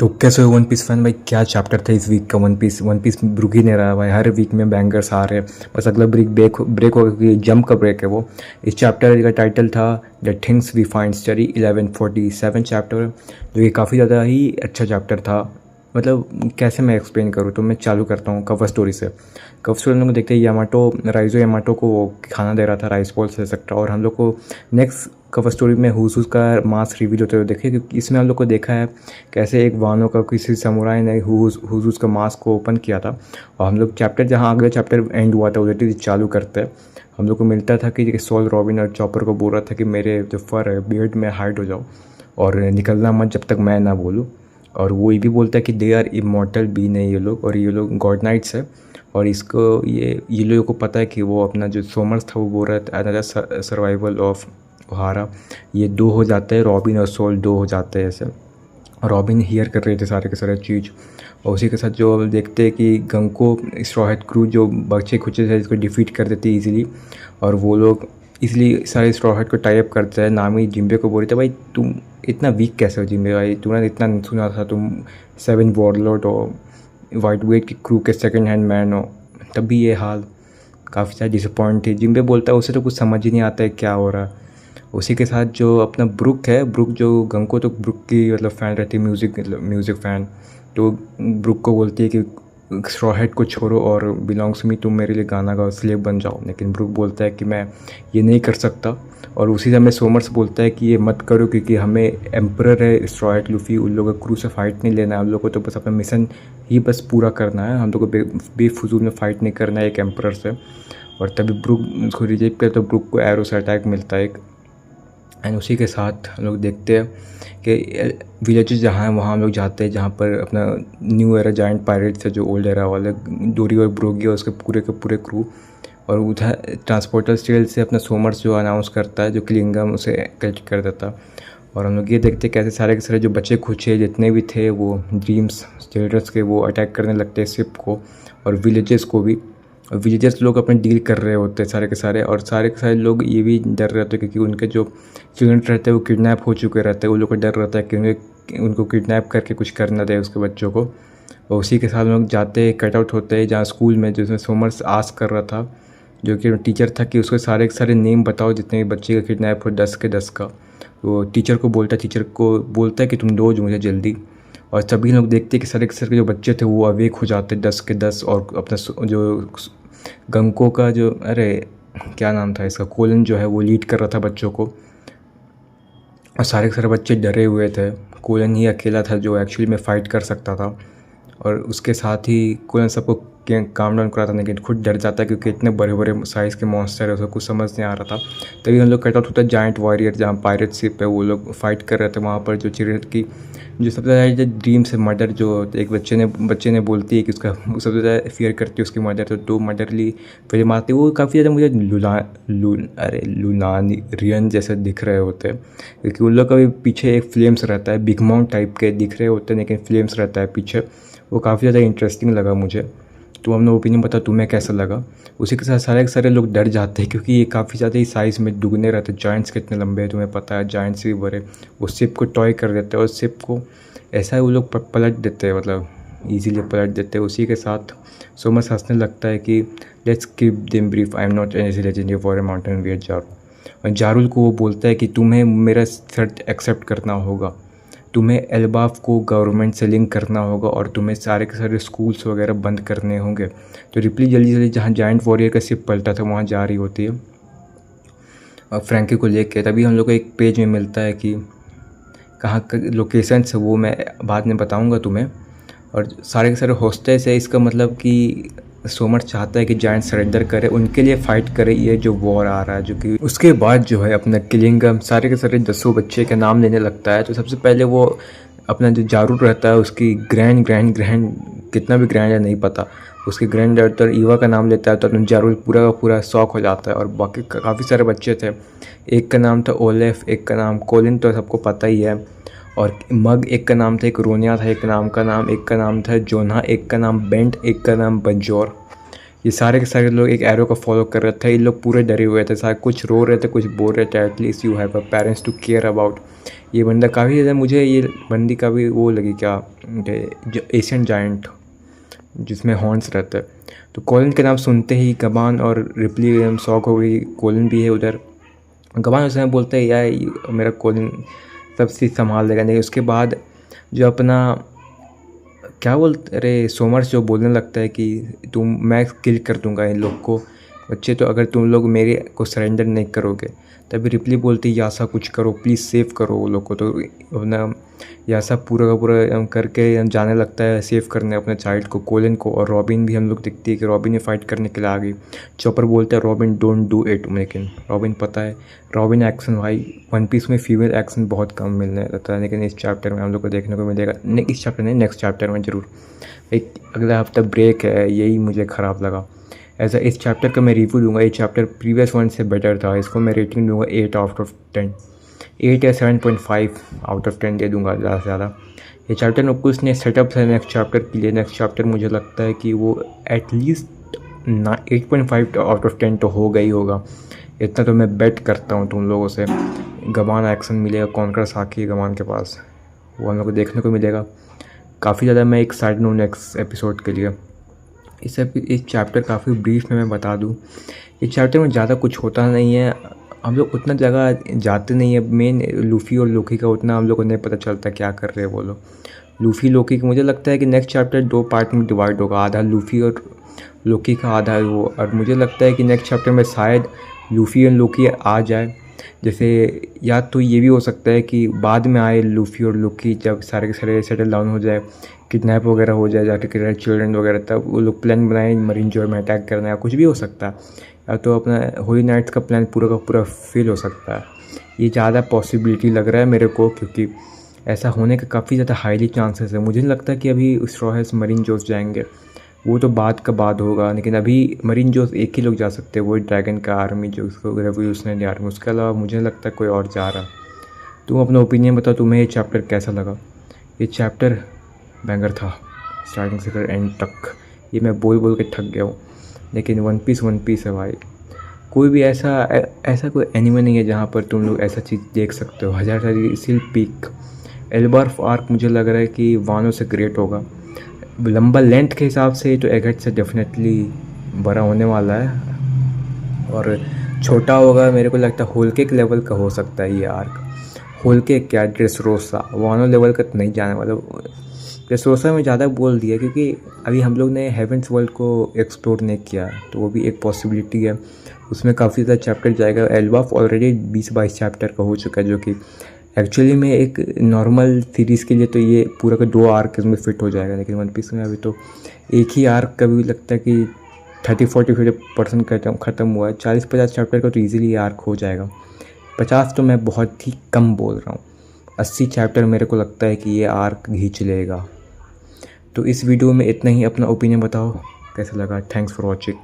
तो कैसे हो वन पीस फैन भाई? क्या चैप्टर था इस वीक का? वन पीस रुक ही नहीं रहा भाई। हर वीक में बैंगर्स आ रहे हैं। बस अगला ब्रेक हो गया, जंप का ब्रेक है वो। इस चैप्टर का टाइटल था the things we find study 1147 chapter, जो कि काफ़ी ज़्यादा ही अच्छा चैप्टर था। मतलब कैसे मैं एक्सप्लेन करूँ, तो मैं चालू करता हूँ कवर स्टोरी से। कवर स्टोरी हम लोग देखते हैं यामाटो राइजो यामाटो को वो खाना दे रहा था, राइस बॉल से सकता, और हम लोग को नेक्स्ट कवर स्टोरी में हुसूस का मास्क रिवील होते हुए देखे, क्योंकि इसमें हम लोग को देखा है कैसे एक वानो का किसी समुराई ने हुसूस का मास्क को ओपन किया था। और हम लोग चैप्टर जहाँ अगला चैप्टर एंड हुआ था उधर चालू करते हैं, हम लोग को मिलता था कि सॉल रॉबिन और चॉपर को बोल रहा था कि मेरे जो फर है बियर्ड में हाइड हो जाओ और निकलना मत जब तक मैं ना बोलूँ। और वो ये भी बोलता है कि दे आर इमॉर्टल बीन है ये लोग, और ये लोग गॉड नाइट्स है। और इसको ये लोगों को पता है कि वो अपना जो सोमर्स था वो बोल रहा था अनदर सर्वाइवल ऑफ ओहारा। ये दो हो जाते हैं, रॉबिन और सोल दो हो जाते हैं ऐसे। रॉबिन हियर कर रहे थे सारे के सारे चीज़। और उसी के साथ जो हम देखते हैं कि गंको स्ट्रॉहेड क्रू जो बच्चे खुचे थे इसको डिफीट कर देते ईजिली, और वो लोग इसलिए सारे स्ट्रॉहेड को टाइप करते हैं। नामी जिम्बे को बोल रहे थे भाई तुम इतना वीक कैसे हो जिम्बे भाई, तुमने इतना सुना था तुम 7 वॉरलॉर्ड और वाइट वेट की क्रू के सेकंड हैंड मैन हो, तब भी ये हाल। काफ़ी ज़्यादा डिसअपॉइंट थी। जिम्बे बोलता है उसे तो कुछ समझ ही नहीं आता है क्या हो रहा है। उसी के साथ जो अपना ब्रुक है, ब्रुक जो गंको तो ब्रुक की मतलब फ़ैन रहती है, म्यूज़िक फ़ैन। तो ब्रुक को बोलती है कि स्ट्रॉ हेड को छोड़ो और बिलोंग्स मी, तुम मेरे लिए गाना गाओ, स्लेव बन जाओ। लेकिन ब्रुक बोलता है कि मैं ये नहीं कर सकता। और उसी समय सोमर्स बोलता है कि ये मत करो क्योंकि हमें एम्परर है स्ट्रॉ हेड लूफी, उन लोगों को क्रू से फ़ाइट नहीं लेना है, हम लोग को तो बस अपना मिशन ही बस पूरा करना है, हम लोग को बेफजूल में फ़ाइट नहीं करना है एक एम्परर से। और तभी ब्रुक उसको रिजेक्ट करता तो ब्रुक को एरो से अटैक मिलता है एक। एंड उसी के साथ हम लोग देखते हैं कि विलेजेस जहाँ हैं वहाँ हम लोग जाते हैं, जहाँ पर अपना न्यू एरा जाइंट पायरेट्स है जो ओल्ड एरा वाले डोरी और ब्रोगी और उसके पूरे के पूरे क्रू। और उधर ट्रांसपोर्टर स्टेल से अपना सोमर्स जो अनाउंस करता है, जो क्लिंगम उसे कलेक्ट कर देता। और हम लोग ये देखते हैं कैसे सारे के सारे जो बच्चे खुचे जितने भी थे वो ड्रीम्स चिल्ड्रंस के वो अटैक करने लगते हैं शिप को और विलेजेस को भी। और विलेजर्स लोग अपने डील कर रहे होते हैं सारे के सारे, और सारे के सारे लोग ये भी डर रहे होते हैं क्योंकि उनके जो चिल्ड्रन रहते हैं वो किडनैप हो चुके रहते हैं। उन लोग को डर रहता है कि उनको किडनैप करके कुछ कर ना दे उसके बच्चों को। और उसी के साथ लोग जाते कट आउट होते हैं जहाँ स्कूल में, जिसमें सोमर्स आस कर रहा था जो कि टीचर था कि उसके सारे के सारे नेम बताओ जितने भी बच्चे का किडनैप हो, 10 के 10 का। तो टीचर को बोलता है कि तुम दो मुझे जल्दी। और सभी लोग देखते हैं कि सारे के सारे जो बच्चे थे वो अवेक हो जाते 10 के 10। और अपना जो गंको का जो क्या नाम था इसका, कोलन जो है वो लीड कर रहा था बच्चों को। और सारे के सारे बच्चे डरे हुए थे। कोलन ही अकेला था जो एक्चुअली में फ़ाइट कर सकता था। और उसके साथ ही कोलन सबको काम डाउन कराता, लेकिन खुद डर जाता है क्योंकि इतने बड़े बड़े साइज़ के मॉन्स्टर है, उसको कुछ समझ नहीं आ रहा था। तभी हम लोग कट आउट होता है जाइंट वॉरियर जहाँ पायरेट शिप है, वो लोग फाइट कर रहे थे वहाँ पर। जो चिड़िया की जो सबसे ज़्यादा ड्रीम से मर्डर, जो एक बच्चे ने बोलती है कि उसका सबसे ज़्यादा फियर करती है उसकी मर्डर, तो दो मर्डरली फिल्म आती है। वो काफ़ी ज़्यादा मुझे लुनारियन जैसे दिख रहे होते हैं क्योंकि उन लोग का भी पीछे एक फ्लेम्स रहता है, बिग माउंट टाइप के दिख रहे होते हैं लेकिन फ्लेम्स रहता है पीछे। वो काफ़ी ज़्यादा इंटरेस्टिंग लगा मुझे। तो हमने ओपिनियन बता तुम्हें कैसा लगा। उसी के साथ सारे के सारे लोग डर जाते हैं क्योंकि ये काफ़ी ज़्यादा ही साइज़ में दुगने रहते हैं। जॉइंट्स कितने लंबे हैं तुम्हें पता है, जॉइंट्स भी बड़े। वो शिप को टॉय कर देते हैं और शिप को ऐसा ही वो लोग पलट देते हैं, मतलब ईजीली पलट देते हैं। उसी के साथ सोमस हंसने लगता है कि let's keep them brief, I am not any legendary for a mountain wear जारू। और जारुल को वो बोलता है कि तुम्हें मेरा शर्त एक्सेप्ट करना होगा, तुम्हें एल्बाफ को गवर्नमेंट से लिंक करना होगा और तुम्हें सारे के सारे स्कूल्स वगैरह बंद करने होंगे। तो रिप्ली जल्दी जल्दी जहाँ जाइंट वॉरियर का शिप पलटा था वहाँ जा रही होती है और फ्रैंकी को लेके। तभी हम लोग को एक पेज में मिलता है कि कहाँ का लोकेशन है वो मैं बाद में बताऊँगा तुम्हें। और सारे के सारे हॉस्टेस है, इसका मतलब कि सोमर चाहता है कि जाइंट सरेंडर करे, उनके लिए फ़ाइट करे ये जो वॉर आ रहा है। जो कि उसके बाद जो है अपना किलिंगम सारे के सारे 10 बच्चे के नाम लेने लगता है। तो सबसे पहले वो अपना जो जारूर रहता है उसकी ग्रैंड कितना भी ग्रैंड है नहीं पता, उसके ग्रैंड डाटर ईवा का नाम लेता है। तो अपना जारूर पूरा का पूरा शौक हो जाता है। और बाकी काफ़ी सारे बच्चे थे, एक का नाम था ओलेफ, एक का नाम कोलिन तो सबको पता ही है, और मग एक का नाम था, एक रोनिया था एक का नाम था जोना, एक का नाम बेंट, एक का नाम बंजोर। ये सारे के सारे लोग एक एरो को फॉलो कर रहे थे। ये लोग पूरे डरे हुए थे, सारे कुछ रो रहे थे कुछ बोल रहे थे। At least you have a parents to care about. ये बंदा काफ़ी ज़्यादा, मुझे ये बंदी का भी वो लगी क्या, जो एशियन जायंट जिसमें हॉर्न्स रहता है। तो कॉलिन का नाम सुनते ही गबान और रिप्ली एकदम शॉक हो गई। कॉलिन भी है उधर। गबान उस समय बोलता है यार मेरा कॉलिन सब चीज़ संभाल लेगा। नहीं, उसके बाद जो अपना क्या बोलते, अरे सोमर्स जो बोलने लगता है कि मैं किल कर दूंगा इन लोग को बच्चे, तो अगर तुम लोग मेरे को सरेंडर नहीं करोगे। तभी रिप्ली बोलती यासा कुछ करो प्लीज़, सेव करो वो लोग को। तो ना यासा पूरा का पूरा करके जाने लगता है सेव करने अपने चाइल्ड को, कोलिन को। और रॉबिन भी हम लोग दिखती है कि रॉबिन भी फाइट करने के लिए आ गई। चॉपर बोलता है रॉबिन डोंट डू इट, लेकिन रॉबिन पता है रॉबिन एक्शन भाई वन पीस में फीमेल एक्शन बहुत कम मिलने लगता है, लेकिन इस चैप्टर में हम लोग को देखने को मिलेगा। नहीं इस चैप्टर नहीं, नेक्स्ट चैप्टर में ज़रूर। एक अगला हफ्ता ब्रेक है, यही मुझे ख़राब लगा। ऐसा इस चैप्टर का मैं रिव्यू दूंगा। ये चैप्टर प्रीवियस वन से बेटर था। इसको मैं रेटिंग दूंगा 8 आउट ऑफ 10, 8 या 7.5 आउट ऑफ 10 दे दूंगा ज़्यादा से ज़्यादा। ये चैप्टर में कुछ ने सेटअप है नेक्स्ट चैप्टर के लिए। नेक्स्ट चैप्टर मुझे लगता है कि वो एटलीस्ट 8.5 आउट ऑफ 10 तो होगा ही होगा। इतना तो मैं बेट करता हूँ तुम लोगों से। गमान एक्शन मिलेगा, कॉन्कर साकी गमान के पास, वो हम लोग को देखने को मिलेगा। काफ़ी ज़्यादा मैं एक्साइटेड हूँ नेक्स्ट एपिसोड के लिए। इस चैप्टर काफ़ी ब्रीफ में मैं बता दूँ, इस चैप्टर में ज़्यादा कुछ होता नहीं है। हम लोग उतना जगह जाते नहीं है। मेन लूफ़ी और लोकी का उतना हम लोग को नहीं पता चलता क्या कर रहे हैं वो लोग। लूफ़ी लोकी मुझे लगता है कि नेक्स्ट चैप्टर 2 पार्ट में डिवाइड होगा, आधा लूफ़ी और लोकी का, आधा वो। और मुझे लगता है कि नेक्स्ट चैप्टर में शायद लूफ़ी और लोकी आ जाए। जैसे या तो ये भी हो सकता है कि बाद में आए लूफ़ी और लोकी, जब सारे के सारे सेटल डाउन हो जाए, किडनैप वगैरह हो जाए जाके किडनैप चिल्ड्रन वगैरह, तब वो लोग प्लान बनाए मरीन जोर में अटैक करना, या कुछ भी हो सकता है। या तो अपना होली नाइट्स का प्लान पूरा का पूरा फेल हो सकता है। ये ज़्यादा पॉसिबिलिटी लग रहा है मेरे को, क्योंकि ऐसा होने का काफ़ी ज़्यादा हाईली चांसेस है। मुझे नहीं लगता कि अभी स्ट्रॉ हैज़ मरीन जोस जाएंगे, वो तो बाद का बाद होगा। लेकिन अभी मरीन जोस एक ही लोग जा सकते हैं, वो ड्रैगन का आर्मी जो उसको रेवोल्यूशनरी आर्मी, उसके अलावा मुझे नहीं लगता कोई और जा रहा। तुम अपना ओपिनियन बताओ, तुम्हें ये चैप्टर कैसा लगा। ये चैप्टर बैंगर था स्टार्टिंग से कर एंड तक। ये मैं बोल के थक गया हूँ, लेकिन वन पीस है भाई। कोई भी ऐसा कोई एनिमे नहीं है जहाँ पर तुम लोग ऐसा चीज़ देख सकते हो। हज़ार सारी सिल पीक एल्बार्फ आर्क मुझे लग रहा है कि वानो से ग्रेट होगा। लंबा लेंथ के हिसाब से तो एगेट से डेफिनेटली बड़ा होने वाला है, और छोटा होगा मेरे को लगता है होलके के लेवल का हो सकता है ये आर्क। होलके क्या, ड्रेसरोसा, वानो लेवल का तो नहीं जाने वाला। ड्रेसरोसा में ज़्यादा बोल दिया क्योंकि अभी हम लोग ने हेवेंस वर्ल्ड को एक्सप्लोर नहीं किया, तो वो भी एक पॉसिबिलिटी है। उसमें काफ़ी ज़्यादा चैप्टर जाएगा। एल्बाफ ऑलरेडी 20-22 चैप्टर का हो चुका है, जो कि एक्चुअली में एक नॉर्मल सीरीज़ के लिए तो ये पूरा का 2 आर्क इसमें फिट हो जाएगा। लेकिन वन पीस में अभी तो एक ही आर्क का भी लगता है कि 30-40% ख़त्म हुआ है। 40-50 चैप्टर का तो ईजिली आर्क हो जाएगा। 50 तो मैं बहुत ही कम बोल रहा हूँ। 80 चैप्टर मेरे को लगता है कि ये आर्क खींच लेगा। तो इस वीडियो में इतना ही। अपना ओपिनियन बताओ कैसा लगा। Thanks for watching.